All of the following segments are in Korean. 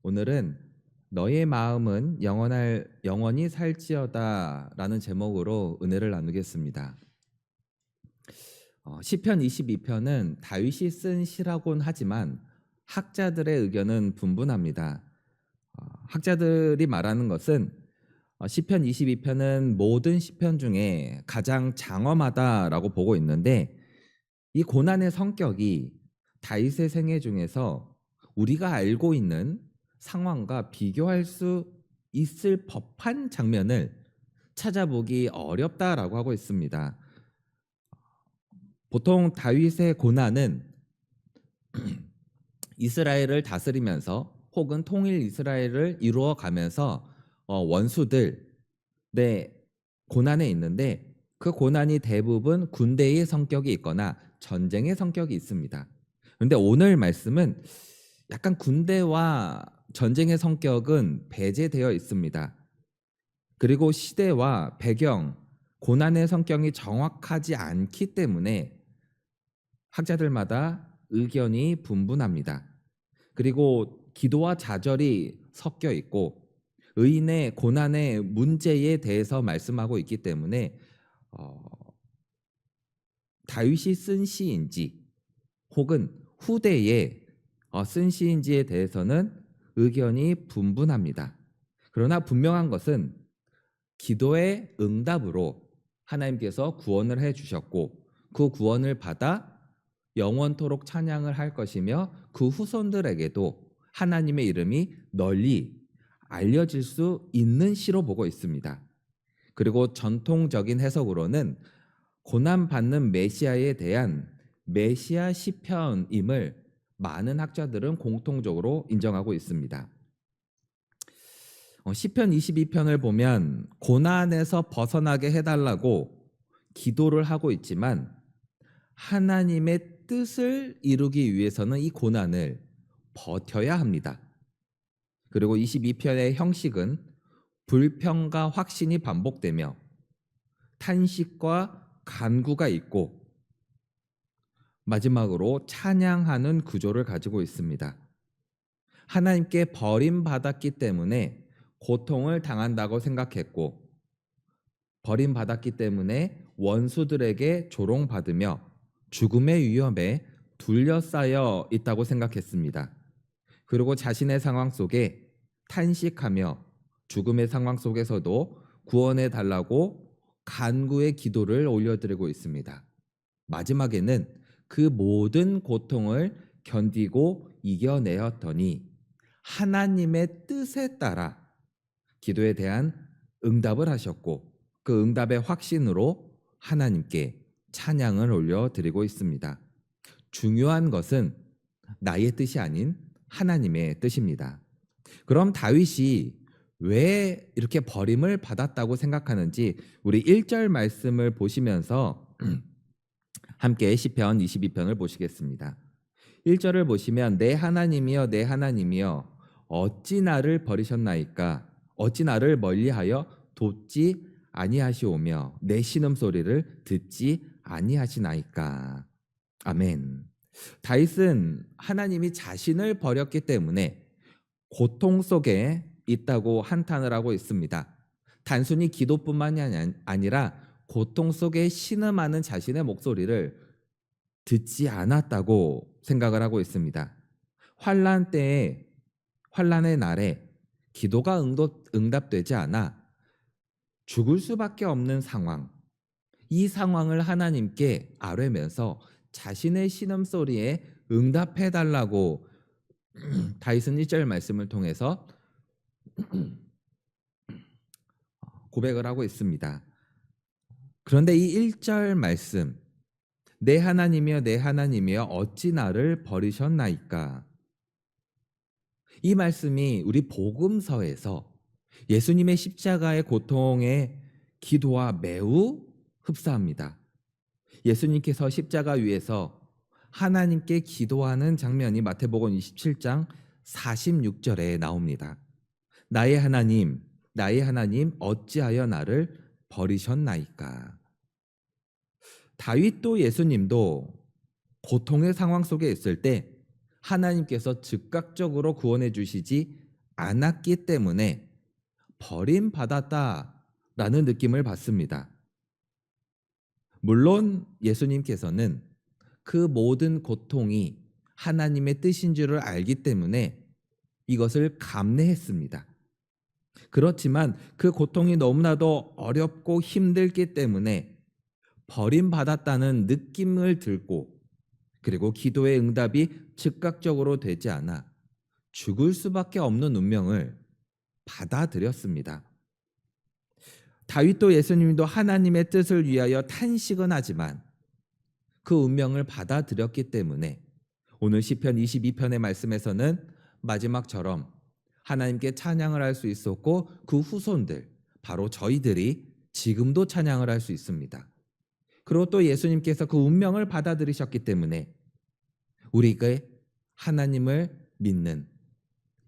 오늘은 너의 마음은 영원히 살지어다라는 제목으로 은혜를 나누겠습니다. 시편 22편은 다윗이 쓴 시라곤 하지만 학자들의 의견은 분분합니다. 학자들이 말하는 것은 시편 22편은 모든 시편 중에 가장 장엄하다라고 보고 있는데, 이 고난의 성격이 다윗의 생애 중에서 우리가 알고 있는 상황과 비교할 수 있을 법한 장면을 찾아보기 어렵다라고 하고 있습니다. 보통 다윗의 고난은 이스라엘을 다스리면서 혹은 통일 이스라엘을 이루어 가면서 원수들의 고난에 있는데, 그 고난이 대부분 군대의 성격이 있거나 전쟁의 성격이 있습니다. 그런데 오늘 말씀은 약간 군대와 전쟁의 성격은 배제되어 있습니다. 그리고 시대와 배경, 고난의 성격이 정확하지 않기 때문에 학자들마다 의견이 분분합니다. 그리고 기도와 좌절이 섞여 있고 의인의 고난의 문제에 대해서 말씀하고 있기 때문에 어, 다윗이 쓴 시인지 혹은 후대에 쓴 시인지에 대해서는 의견이 분분합니다. 그러나 분명한 것은 기도의 응답으로 하나님께서 구원을 해주셨고, 그 구원을 받아 영원토록 찬양을 할 것이며 그 후손들에게도 하나님의 이름이 널리 알려질 수 있는 시로 보고 있습니다. 그리고 전통적인 해석으로는 고난받는 메시아에 대한 메시아 시편임을 많은 학자들은 공통적으로 인정하고 있습니다. 시편 22편을 보면 고난에서 벗어나게 해달라고 기도를 하고 있지만, 하나님의 뜻을 이루기 위해서는 이 고난을 버텨야 합니다. 그리고 22편의 형식은 불평과 확신이 반복되며 탄식과 간구가 있고 마지막으로 찬양하는 구조를 가지고 있습니다. 하나님께 버림받았기 때문에 고통을 당한다고 생각했고, 버림받았기 때문에 원수들에게 조롱받으며 죽음의 위험에 둘러싸여 있다고 생각했습니다. 그리고 자신의 상황 속에 탄식하며 죽음의 상황 속에서도 구원해 달라고 간구의 기도를 올려드리고 있습니다. 마지막에는 그 모든 고통을 견디고 이겨내었더니 하나님의 뜻에 따라 기도에 대한 응답을 하셨고, 그 응답의 확신으로 하나님께 찬양을 올려드리고 있습니다. 중요한 것은 나의 뜻이 아닌 하나님의 뜻입니다. 그럼 다윗이 왜 이렇게 버림을 받았다고 생각하는지 우리 1절 말씀을 보시면서 함께 시편 22편을 보시겠습니다. 1절을 보시면 내 하나님이여 내 하나님이여 어찌 나를 버리셨나이까, 어찌 나를 멀리하여 돕지 아니하시오며 내 신음소리를 듣지 아니하시나이까. 아멘. 다윗은 하나님이 자신을 버렸기 때문에 고통 속에 있다고 한탄을 하고 있습니다. 단순히 기도뿐만이 아니라 고통 속에 신음하는 자신의 목소리를 듣지 않았다고 생각을 하고 있습니다. 환난 때에, 환난의 날에 기도가 응답되지 않아 죽을 수밖에 없는 상황, 이 상황을 하나님께 아뢰면서 자신의 신음소리에 응답해 달라고 다윗은 1절 말씀을 통해서 고백을 하고 있습니다. 그런데 이 1절 말씀, 내 하나님이여 내 하나님이여 어찌 나를 버리셨나이까, 이 말씀이 우리 복음서에서 예수님의 십자가의 고통의 기도와 매우 흡사합니다. 예수님께서 십자가 위에서 하나님께 기도하는 장면이 마태복음 27장 46절에 나옵니다. 나의 하나님 어찌하여 나를 버리셨나이까. 다윗도 예수님도 고통의 상황 속에 있을 때 하나님께서 즉각적으로 구원해 주시지 않았기 때문에 버림받았다라는 느낌을 받습니다. 물론 예수님께서는 그 모든 고통이 하나님의 뜻인 줄을 알기 때문에 이것을 감내했습니다. 그렇지만 그 고통이 너무나도 어렵고 힘들기 때문에 버림받았다는 느낌을 들고, 그리고 기도의 응답이 즉각적으로 되지 않아 죽을 수밖에 없는 운명을 받아들였습니다. 다윗도 예수님도 하나님의 뜻을 위하여 탄식은 하지만 그 운명을 받아들였기 때문에 오늘 시편 22편의 말씀에서는 마지막처럼 하나님께 찬양을 할 수 있었고, 그 후손들, 바로 저희들이 지금도 찬양을 할 수 있습니다. 그리고 또 예수님께서 그 운명을 받아들이셨기 때문에 우리가 하나님을 믿는,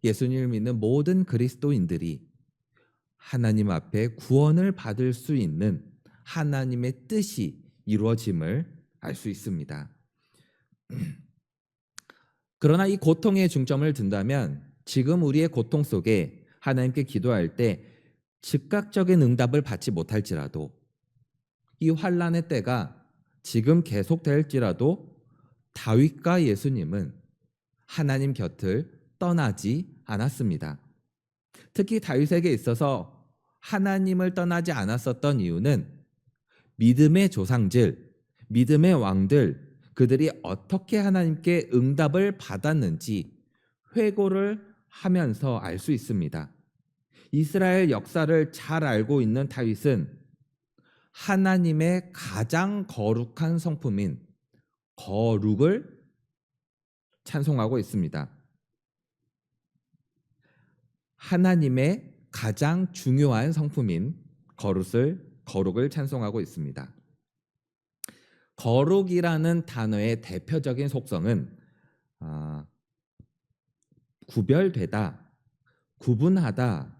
예수님을 믿는 모든 그리스도인들이 하나님 앞에 구원을 받을 수 있는 하나님의 뜻이 이루어짐을 알 수 있습니다. 그러나 이 고통의 중점을 둔다면 지금 우리의 고통 속에 하나님께 기도할 때 즉각적인 응답을 받지 못할지라도, 이 환난의 때가 지금 계속될지라도 다윗과 예수님은 하나님 곁을 떠나지 않았습니다. 특히 다윗에게 있어서 하나님을 떠나지 않았었던 이유는 믿음의 조상들, 믿음의 왕들, 그들이 어떻게 하나님께 응답을 받았는지 회고를 하면서 알 수 있습니다. 이스라엘 역사를 잘 알고 있는 다윗은 하나님의 가장 거룩한 성품인 거룩을 찬송하고 있습니다. 하나님의 가장 중요한 성품인 거룩을 찬송하고 있습니다. 거룩이라는 단어의 대표적인 속성은 구별되다, 구분하다라는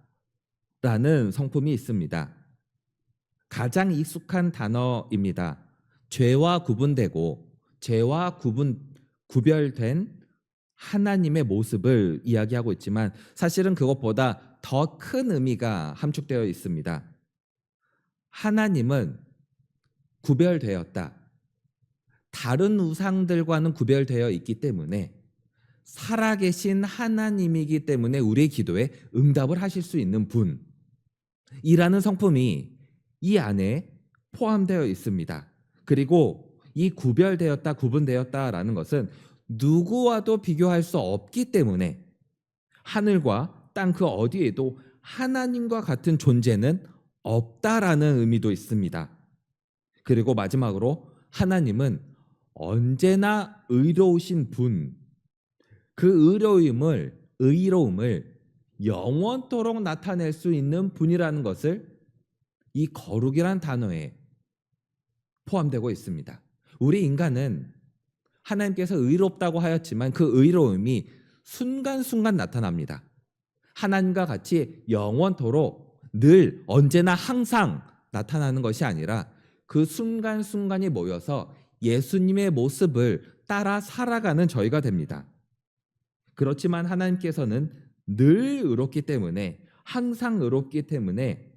성품이 있습니다. 가장 익숙한 단어입니다. 죄와 구분되고 죄와 구별된 하나님의 모습을 이야기하고 있지만 사실은 그것보다 더 큰 의미가 함축되어 있습니다. 하나님은 구별되었다. 다른 우상들과는 구별되어 있기 때문에 살아계신 하나님이기 때문에 우리의 기도에 응답을 하실 수 있는 분이라는 성품이 이 안에 포함되어 있습니다. 그리고 이 구별되었다, 구분되었다라는 것은 누구와도 비교할 수 없기 때문에 하늘과 땅 그 어디에도 하나님과 같은 존재는 없다라는 의미도 있습니다. 그리고 마지막으로 하나님은 언제나 의로우신 분, 그 의로움을 영원토록 나타낼 수 있는 분이라는 것을 이 거룩이란 단어에 포함되고 있습니다. 우리 인간은 하나님께서 의롭다고 하였지만 그 의로움이 순간순간 나타납니다. 하나님과 같이 영원토록 늘 언제나 항상 나타나는 것이 아니라 그 순간순간이 모여서 예수님의 모습을 따라 살아가는 저희가 됩니다. 그렇지만 하나님께서는 늘 의롭기 때문에, 항상 의롭기 때문에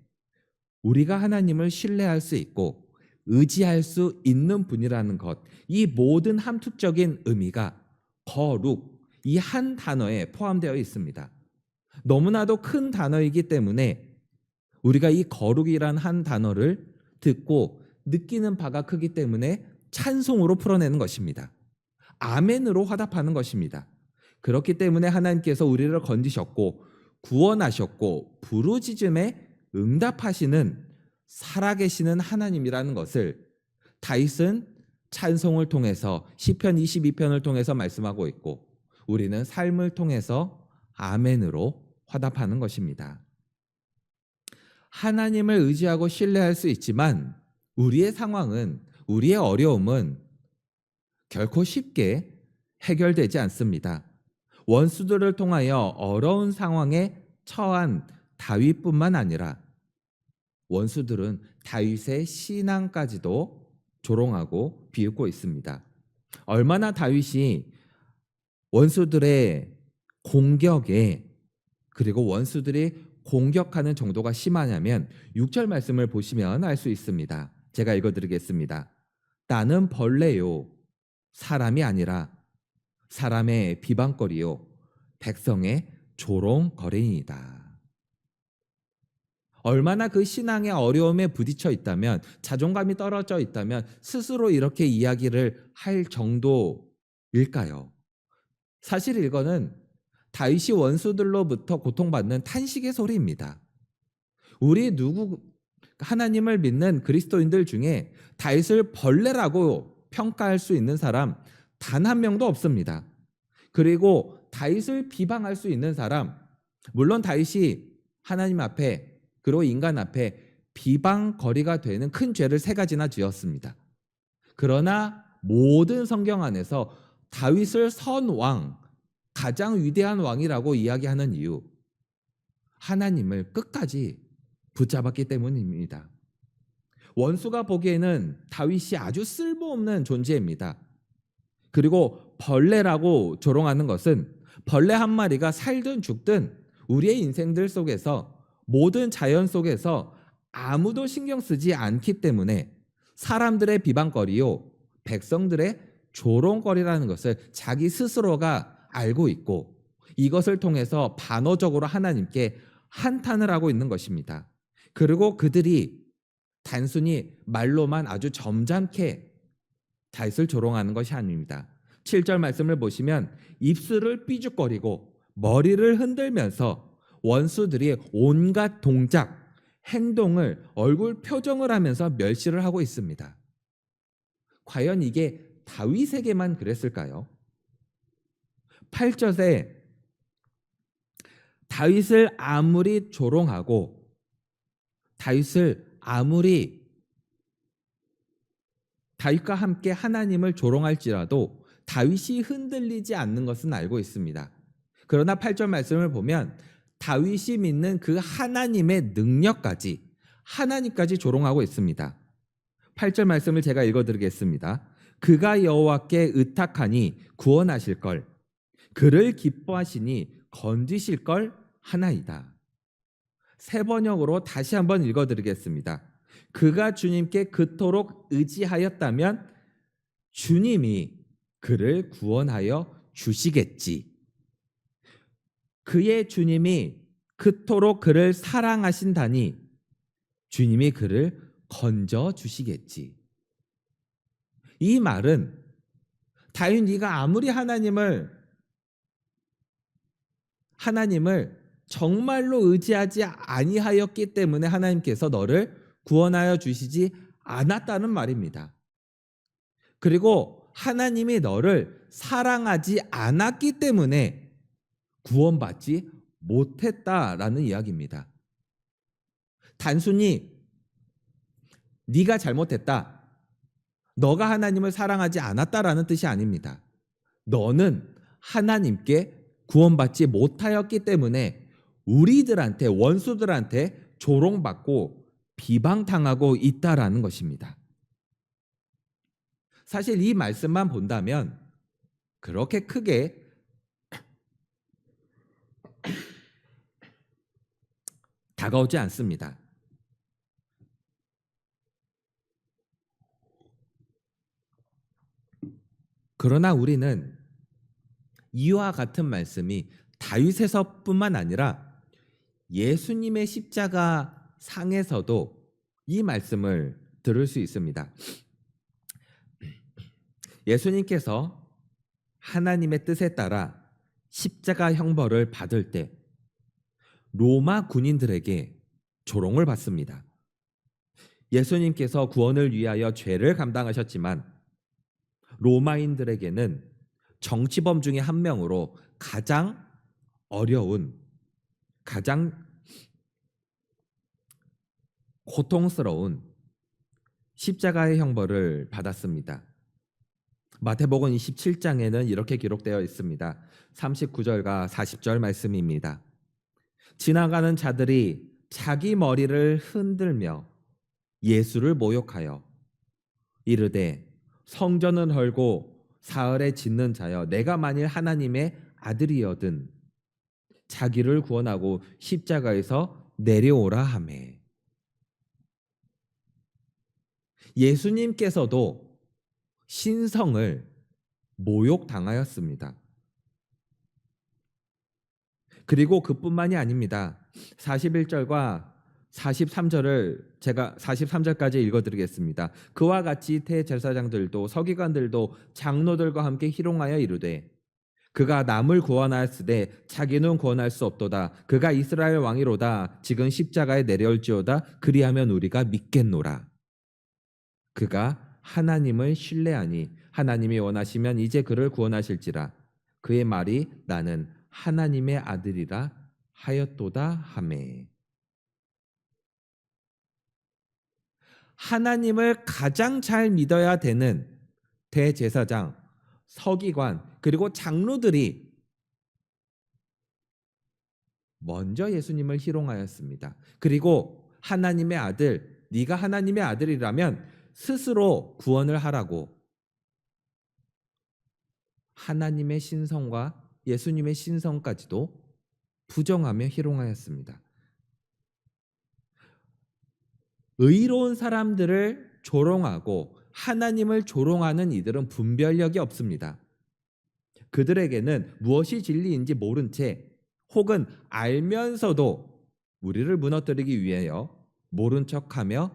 우리가 하나님을 신뢰할 수 있고 의지할 수 있는 분이라는 것, 이 모든 함축적인 의미가 거룩, 이 한 단어에 포함되어 있습니다. 너무나도 큰 단어이기 때문에 우리가 이 거룩이란 한 단어를 듣고 느끼는 바가 크기 때문에 찬송으로 풀어내는 것입니다. 아멘으로 화답하는 것입니다. 그렇기 때문에 하나님께서 우리를 건지셨고 구원하셨고 부르짖음에 응답하시는 살아계시는 하나님이라는 것을 다윗은 찬송을 통해서, 시편 22편을 통해서 말씀하고 있고, 우리는 삶을 통해서 아멘으로 화답하는 것입니다. 하나님을 의지하고 신뢰할 수 있지만 우리의 상황은, 우리의 어려움은 결코 쉽게 해결되지 않습니다. 원수들을 통하여 어려운 상황에 처한 다윗뿐만 아니라 원수들은 다윗의 신앙까지도 조롱하고 비웃고 있습니다. 얼마나 다윗이 원수들의 공격에 그리고 원수들이 공격하는 정도가 심하냐면 6절 말씀을 보시면 알 수 있습니다. 제가 읽어드리겠습니다. 나는 벌레요, 사람이 아니라 사람의 비방거리요, 백성의 조롱거리이다. 얼마나 그 신앙의 어려움에 부딪혀 있다면, 자존감이 떨어져 있다면 스스로 이렇게 이야기를 할 정도일까요? 사실 이거는 다윗이 원수들로부터 고통받는 탄식의 소리입니다. 우리 하나님을 믿는 그리스도인들 중에 다윗을 벌레라고 평가할 수 있는 사람 단 한 명도 없습니다. 그리고 다윗을 비방할 수 있는 사람, 물론 다윗이 하나님 앞에 그리고 인간 앞에 비방거리가 되는 큰 죄를 3가지나 지었습니다. 그러나 모든 성경 안에서 다윗을 선왕, 가장 위대한 왕이라고 이야기하는 이유, 하나님을 끝까지 붙잡았기 때문입니다. 원수가 보기에는 다윗이 아주 쓸모없는 존재입니다. 그리고 벌레라고 조롱하는 것은 벌레 한 마리가 살든 죽든 우리의 인생들 속에서, 모든 자연 속에서 아무도 신경 쓰지 않기 때문에 사람들의 비방거리요, 백성들의 조롱거리라는 것을 자기 스스로가 알고 있고, 이것을 통해서 반어적으로 하나님께 한탄을 하고 있는 것입니다. 그리고 그들이 단순히 말로만 아주 점잖게 다윗을 조롱하는 것이 아닙니다. 7절 말씀을 보시면 입술을 삐죽거리고 머리를 흔들면서 원수들이 온갖 동작, 행동을, 얼굴 표정을 하면서 멸시를 하고 있습니다. 과연 이게 다윗에게만 그랬을까요? 8절에 다윗을 아무리 조롱하고 다윗을 아무리 다윗과 함께 하나님을 조롱할지라도 다윗이 흔들리지 않는 것은 알고 있습니다. 그러나 8절 말씀을 보면 다윗이 믿는 그 하나님의 능력까지, 하나님까지 조롱하고 있습니다. 8절 말씀을 제가 읽어드리겠습니다. 그가 여호와께 의탁하니 구원하실 걸, 그를 기뻐하시니 건지실 걸 하나이다. 3번역으로 다시 한번 읽어드리겠습니다. 그가 주님께 그토록 의지하였다면 주님이 그를 구원하여 주시겠지. 그의 주님이 그토록 그를 사랑하신다니 주님이 그를 건져 주시겠지. 이 말은 다윗, 네가 아무리 하나님을 정말로 의지하지 아니하였기 때문에 하나님께서 너를 구원하여 주시지 않았다는 말입니다. 그리고 하나님이 너를 사랑하지 않았기 때문에 구원받지 못했다라는 이야기입니다. 단순히 네가 잘못했다, 너가 하나님을 사랑하지 않았다라는 뜻이 아닙니다. 너는 하나님께 구원받지 못하였기 때문에 우리들한테, 원수들한테 조롱받고 비방당하고 있다라는 것입니다. 사실 이 말씀만 본다면 그렇게 크게 다가오지 않습니다. 그러나 우리는 이와 같은 말씀이 다윗에서뿐만 아니라 예수님의 십자가 상에서도 이 말씀을 들을 수 있습니다. 예수님께서 하나님의 뜻에 따라 십자가 형벌을 받을 때 로마 군인들에게 조롱을 받습니다. 예수님께서 구원을 위하여 죄를 감당하셨지만 로마인들에게는 정치범 중에 한 명으로 가장 어려운, 가장 고통스러운 십자가의 형벌을 받았습니다. 마태복음 27장에는 이렇게 기록되어 있습니다. 39절과 40절 말씀입니다. 지나가는 자들이 자기 머리를 흔들며 예수를 모욕하여 이르되 성전은 헐고 사흘에 짓는 자여, 내가 만일 하나님의 아들이여든 자기를 구원하고 십자가에서 내려오라 하매. 예수님께서도 신성을 모욕당하였습니다. 그리고 그뿐만이 아닙니다. 41절과 43절을 제가 43절까지 읽어드리겠습니다. 그와 같이 대제사장들도 서기관들도 장로들과 함께 희롱하여 이르되 그가 남을 구원하였으되 자기는 구원할 수 없도다. 그가 이스라엘 왕이로다. 지금 십자가에 내려올지어다. 그리하면 우리가 믿겠노라. 그가 하나님을 신뢰하니 하나님이 원하시면 이제 그를 구원하실지라. 그의 말이 나는 하나님의 아들이라 하였도다 하매. 하나님을 가장 잘 믿어야 되는 대제사장, 서기관, 그리고 장로들이 먼저 예수님을 희롱하였습니다. 그리고 하나님의 아들, 네가 하나님의 아들이라면 스스로 구원을 하라고 하나님의 신성과 예수님의 신성까지도 부정하며 희롱하였습니다. 의로운 사람들을 조롱하고 하나님을 조롱하는 이들은 분별력이 없습니다. 그들에게는 무엇이 진리인지 모른 채 혹은 알면서도 우리를 무너뜨리기 위하여 모른 척하며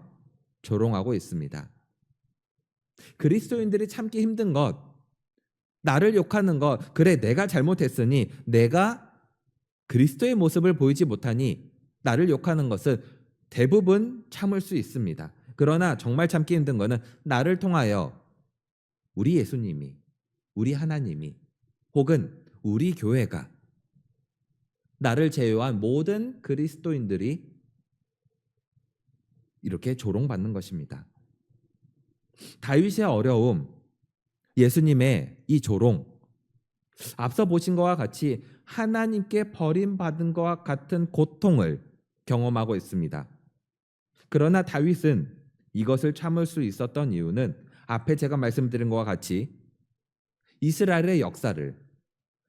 조롱하고 있습니다. 그리스도인들이 참기 힘든 것, 나를 욕하는 것, 그래 내가 잘못했으니 내가 그리스도의 모습을 보이지 못하니 나를 욕하는 것은 대부분 참을 수 있습니다. 그러나 정말 참기 힘든 것은 나를 통하여 우리 예수님이, 우리 하나님이 혹은 우리 교회가 나를 제외한 모든 그리스도인들이 이렇게 조롱받는 것입니다. 다윗의 어려움, 예수님의 이 조롱, 앞서 보신 것과 같이 하나님께 버림받은 것과 같은 고통을 경험하고 있습니다. 그러나 다윗은 이것을 참을 수 있었던 이유는 앞에 제가 말씀드린 것과 같이 이스라엘의 역사를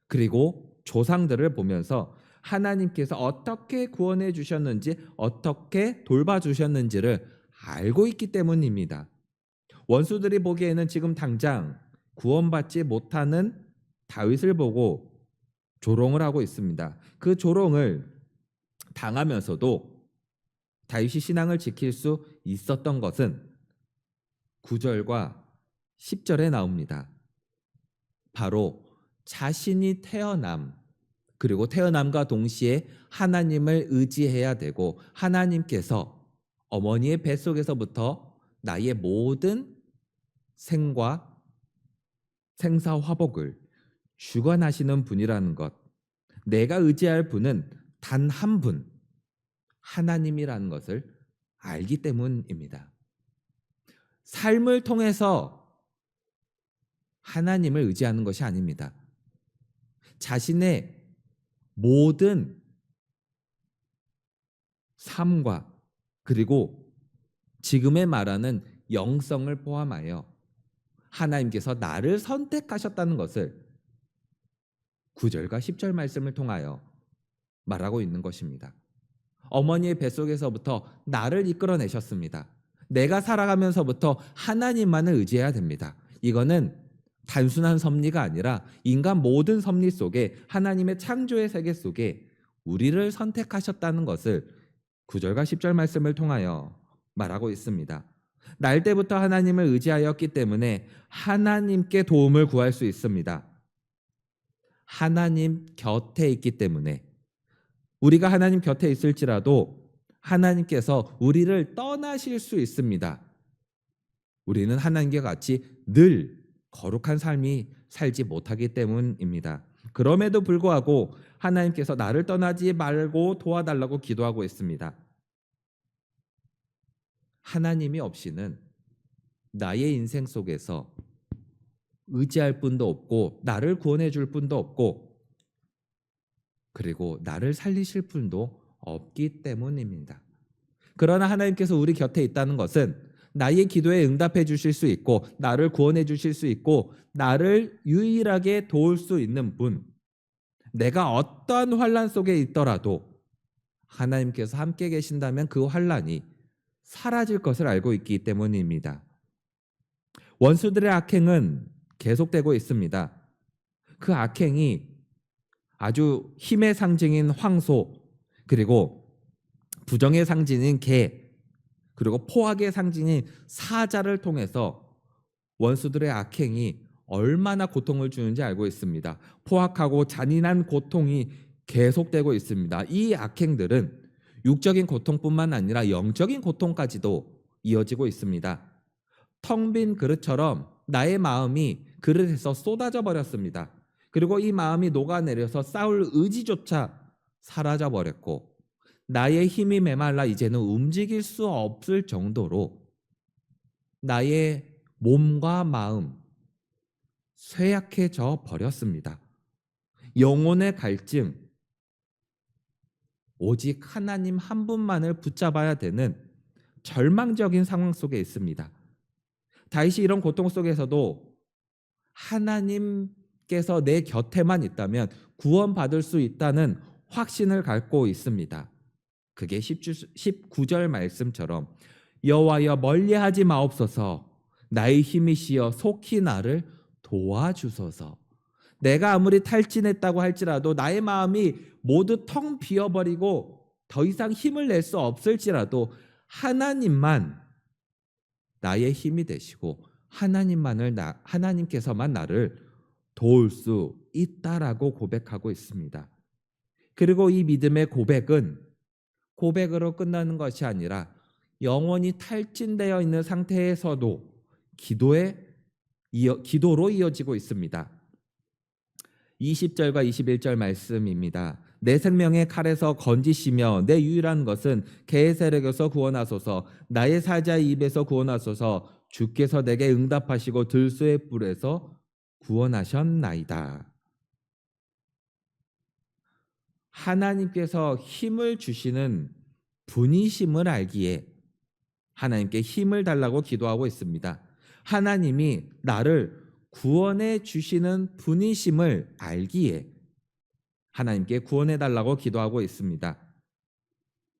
그리고 조상들을 보면서 하나님께서 어떻게 구원해 주셨는지, 어떻게 돌봐주셨는지를 알고 있기 때문입니다. 원수들이 보기에는 지금 당장 구원받지 못하는 다윗을 보고 조롱을 하고 있습니다. 그 조롱을 당하면서도 다윗이 신앙을 지킬 수 있었던 것은 9절과 10절에 나옵니다. 바로 자신이 태어남, 그리고 태어남과 동시에 하나님을 의지해야 되고 하나님께서 어머니의 뱃속에서부터 나의 모든 생과 생사 화복을 주관하시는 분이라는 것, 내가 의지할 분은 단 한 분, 하나님이라는 것을 알기 때문입니다. 삶을 통해서 하나님을 의지하는 것이 아닙니다. 자신의 모든 삶과 그리고 지금의 말하는 영성을 포함하여 하나님께서 나를 선택하셨다는 것을 9절과 10절 말씀을 통하여 말하고 있는 것입니다. 어머니의 뱃속에서부터 나를 이끌어내셨습니다. 내가 살아가면서부터 하나님만을 의지해야 됩니다. 이거는 단순한 섭리가 아니라 인간 모든 섭리 속에 하나님의 창조의 세계 속에 우리를 선택하셨다는 것을 9절과 10절 말씀을 통하여 말하고 있습니다. 날 때부터 하나님을 의지하였기 때문에 하나님께 도움을 구할 수 있습니다. 하나님 곁에 있기 때문에 우리가 하나님 곁에 있을지라도 하나님께서 우리를 떠나실 수 있습니다. 우리는 하나님과 같이 늘 거룩한 삶이 살지 못하기 때문입니다. 그럼에도 불구하고 하나님께서 나를 떠나지 말고 도와달라고 기도하고 있습니다. 하나님이 없이는 나의 인생 속에서 의지할 분도 없고 나를 구원해 줄 분도 없고 그리고 나를 살리실 분도 없기 때문입니다. 그러나 하나님께서 우리 곁에 있다는 것은 나의 기도에 응답해 주실 수 있고 나를 구원해 주실 수 있고 나를 유일하게 도울 수 있는 분, 내가 어떠한 환난 속에 있더라도 하나님께서 함께 계신다면 그 환난이 사라질 것을 알고 있기 때문입니다. 원수들의 악행은 계속되고 있습니다. 그 악행이 아주 힘의 상징인 황소, 그리고 부정의 상징인 개, 그리고 포악의 상징인 사자를 통해서 원수들의 악행이 얼마나 고통을 주는지 알고 있습니다. 포악하고 잔인한 고통이 계속되고 있습니다. 이 악행들은 육적인 고통뿐만 아니라 영적인 고통까지도 이어지고 있습니다. 텅 빈 그릇처럼 나의 마음이 그릇에서 쏟아져 버렸습니다. 그리고 이 마음이 녹아내려서 싸울 의지조차 사라져 버렸고, 나의 힘이 메말라 이제는 움직일 수 없을 정도로 나의 몸과 마음 쇠약해져 버렸습니다. 영혼의 갈증, 오직 하나님 한 분만을 붙잡아야 되는 절망적인 상황 속에 있습니다. 다윗이 이런 고통 속에서도 하나님께서 내 곁에만 있다면 구원받을 수 있다는 확신을 갖고 있습니다. 그게 19절 말씀처럼 여호와여 멀리하지 마옵소서, 나의 힘이시여 속히 나를 도와주소서. 내가 아무리 탈진했다고 할지라도, 나의 마음이 모두 텅 비어버리고 더 이상 힘을 낼 수 없을지라도 하나님만 나의 힘이 되시고 하나님께서만 나를 도울 수 있다라고 고백하고 있습니다. 그리고 이 믿음의 고백은 고백으로 끝나는 것이 아니라 영원히 탈진되어 있는 상태에서도 기도로 이어지고 있습니다. 20절과 21절 말씀입니다. 내 생명의 칼에서 건지시며 내 유일한 것은 개의 세력에서 구원하소서. 나의 사자의 입에서 구원하소서. 주께서 내게 응답하시고 들소의 뿔에서 구원하셨나이다. 하나님께서 힘을 주시는 분이심을 알기에 하나님께 힘을 달라고 기도하고 있습니다. 하나님이 나를 구원해 주시는 분이심을 알기에 하나님께 구원해 달라고 기도하고 있습니다.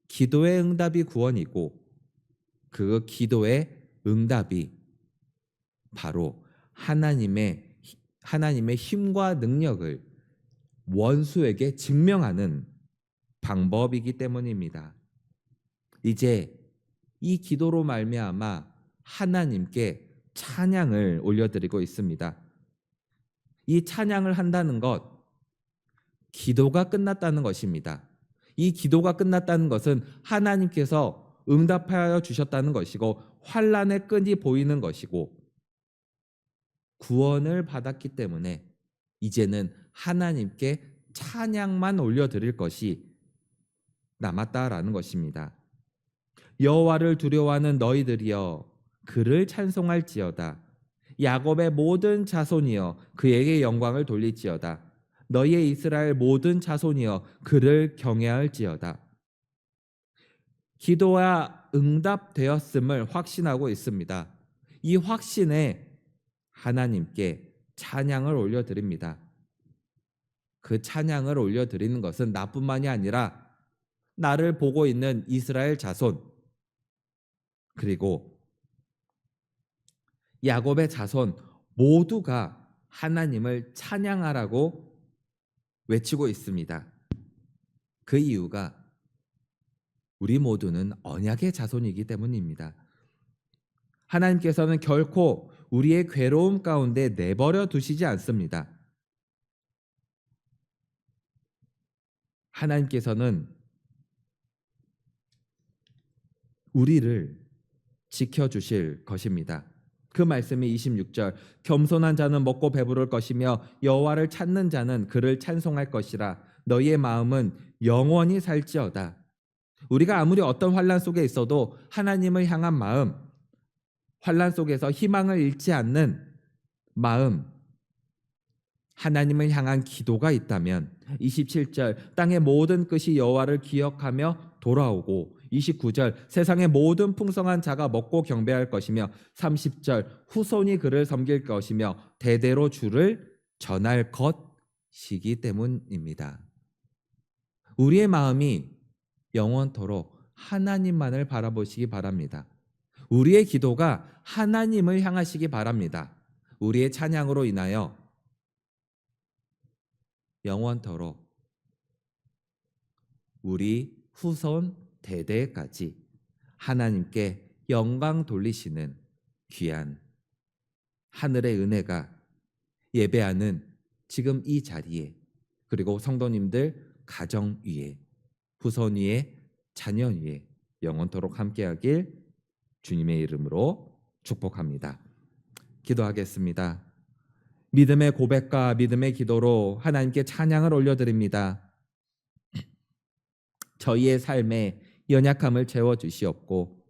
기도의 응답이 구원이고, 그 기도의 응답이 바로 하나님의 힘과 능력을 원수에게 증명하는 방법이기 때문입니다. 이제 이 기도로 말미암아 하나님께 찬양을 올려드리고 있습니다. 이 찬양을 한다는 것, 기도가 끝났다는 것입니다. 이 기도가 끝났다는 것은 하나님께서 응답하여 주셨다는 것이고, 환난의 끈이 보이는 것이고, 구원을 받았기 때문에 이제는 하나님께 찬양만 올려드릴 것이 남았다라는 것입니다. 여호와를 두려워하는 너희들이여 그를 찬송할지어다. 야곱의 모든 자손이여 그에게 영광을 돌릴지어다. 너희의 이스라엘 모든 자손이여 그를 경외할지어다. 기도가 응답되었음을 확신하고 있습니다. 이 확신에 하나님께 찬양을 올려드립니다. 그 찬양을 올려드리는 것은 나뿐만이 아니라 나를 보고 있는 이스라엘 자손, 그리고 야곱의 자손 모두가 하나님을 찬양하라고 외치고 있습니다. 그 이유가 우리 모두는 언약의 자손이기 때문입니다. 하나님께서는 결코 우리의 괴로움 가운데 내버려 두시지 않습니다. 하나님께서는 우리를 지켜주실 것입니다. 그 말씀이 26절, 겸손한 자는 먹고 배부를 것이며 여호와를 찾는 자는 그를 찬송할 것이라. 너희의 마음은 영원히 살지어다. 우리가 아무리 어떤 환난 속에 있어도 하나님을 향한 마음, 환난 속에서 희망을 잃지 않는 마음, 하나님을 향한 기도가 있다면 27절, 땅의 모든 끝이 여호와를 기억하며 돌아오고, 29절, 세상의 모든 풍성한 자가 먹고 경배할 것이며, 30절, 후손이 그를 섬길 것이며 대대로 주를 전할 시기 때문입니다. 우리의 마음이 영원토록 하나님만을 바라보시기 바랍니다. 우리의 기도가 하나님을 향하시기 바랍니다. 우리의 찬양으로 인하여 영원토록 우리 후손 대대까지 하나님께 영광 돌리시는 귀한 하늘의 은혜가 예배하는 지금 이 자리에, 그리고 성도님들 가정 위에, 후손 위에, 자녀 위에 영원토록 함께하길 주님의 이름으로 축복합니다. 기도하겠습니다. 믿음의 고백과 믿음의 기도로 하나님께 찬양을 올려드립니다. 저희의 삶에 연약함을 채워주시옵고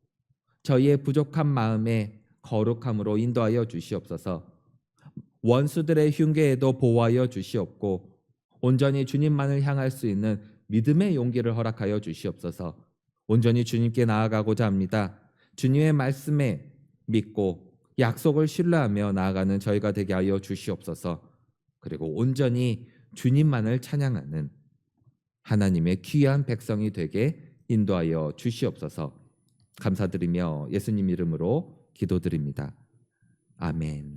저희의 부족한 마음에 거룩함으로 인도하여 주시옵소서. 원수들의 흉계에도 보호하여 주시옵고 온전히 주님만을 향할 수 있는 믿음의 용기를 허락하여 주시옵소서. 온전히 주님께 나아가고자 합니다. 주님의 말씀에 믿고 약속을 신뢰하며 나아가는 저희가 되게 하여 주시옵소서. 그리고 온전히 주님만을 찬양하는 하나님의 귀한 백성이 되게 인도하여 주시옵소서. 감사드리며 예수님 이름으로 기도드립니다. 아멘.